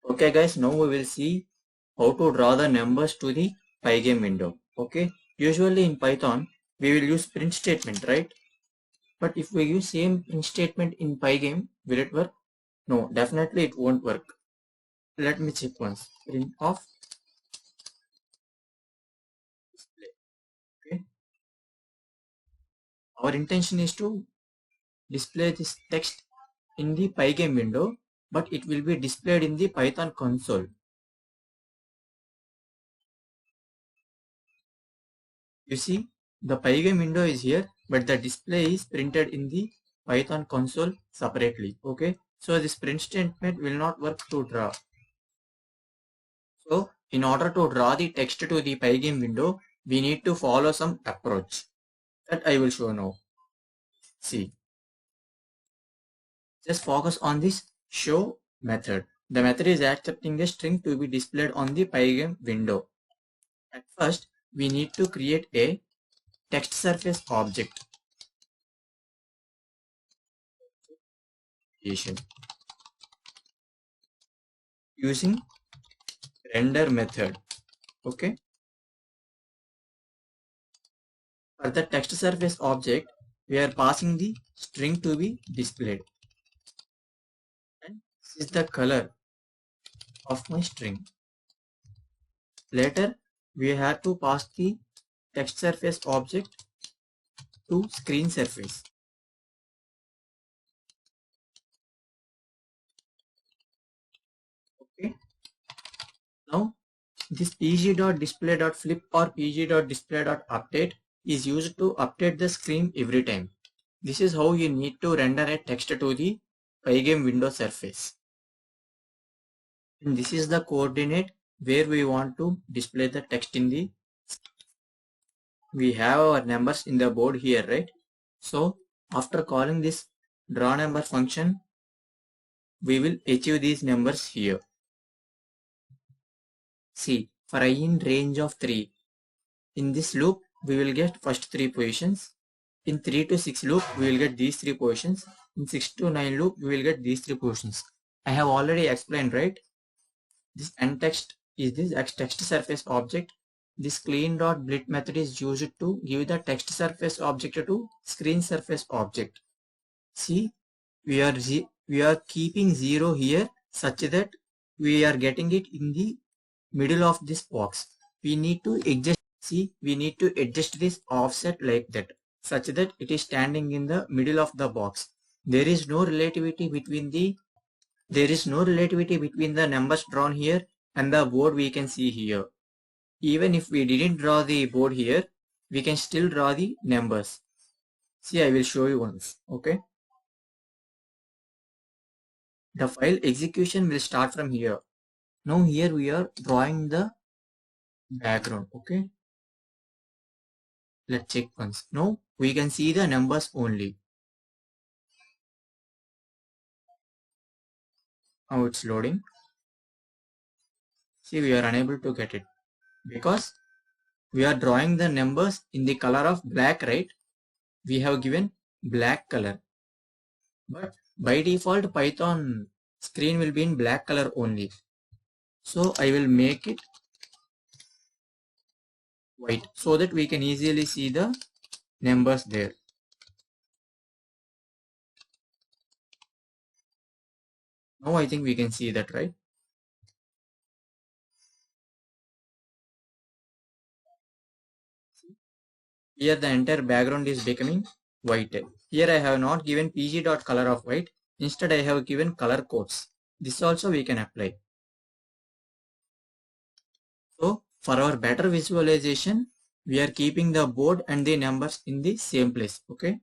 Okay guys, now we will see how to draw the numbers to the Pygame window. Okay, usually in Python we will use print statement, right? But if we use same print statement in Pygame, will it work? No, definitely it won't work. Let me check once. Print of display. Okay, our intention is to display this text in the Pygame window, but it will be displayed in the Python console. You see, the Pygame window is here, but the display is printed in the Python console separately. Okay, so this print statement will not work to draw. So in order to draw the text to the Pygame window, we need to follow some approach that I will show now. See, just focus on this show method. The method is accepting a string to be displayed on the Pygame window. At first, we need to create a text surface object. Using render method. Okay. For the text surface object, we are passing the string to be displayed. And this is the color of my string. Later, we have to pass the text surface object to screen surface. Okay. Now, this pg.display.flip or pg.display.update is used to update the screen every time. This is how you need to render a text to the Pygame window surface. And this is the coordinate where we want to display the text in the. We have our numbers in the board here, right? So after calling this draw number function, we will achieve these numbers here. See, for I in range of 3, in this loop we will get first 3 positions. In 3 to 6 loop we will get these 3 positions. In 6 to 9 loop we will get these 3 positions. I have already explained, right? This nText is this text surface object. This clean.blit method is used to give the text surface object to screen surface object. See, we are keeping 0 here such that we are getting it in the middle of this box. We need to adjust. See, we need to adjust this offset like that, such that it is standing in the middle of the box. There is no relativity between the numbers drawn here and the board we can see here. Even if we didn't draw the board here, we can still draw the numbers. See, I will show you once. Okay. The file execution will start from here. Now here we are drawing the background. Okay. Let's check once. Now we can see the numbers only. Now it's loading. See, we are unable to get it because we are drawing the numbers in the color of black, right? We have given black color, but by default Python screen will be in black color only. So I will make it white so that we can easily see the numbers there. Now I think we can see that, right? Here the entire background is becoming white. Here I have not given pg.color of white. Instead I have given color codes. This also we can apply. So for our better visualization, we are keeping the board and the numbers in the same place. Okay.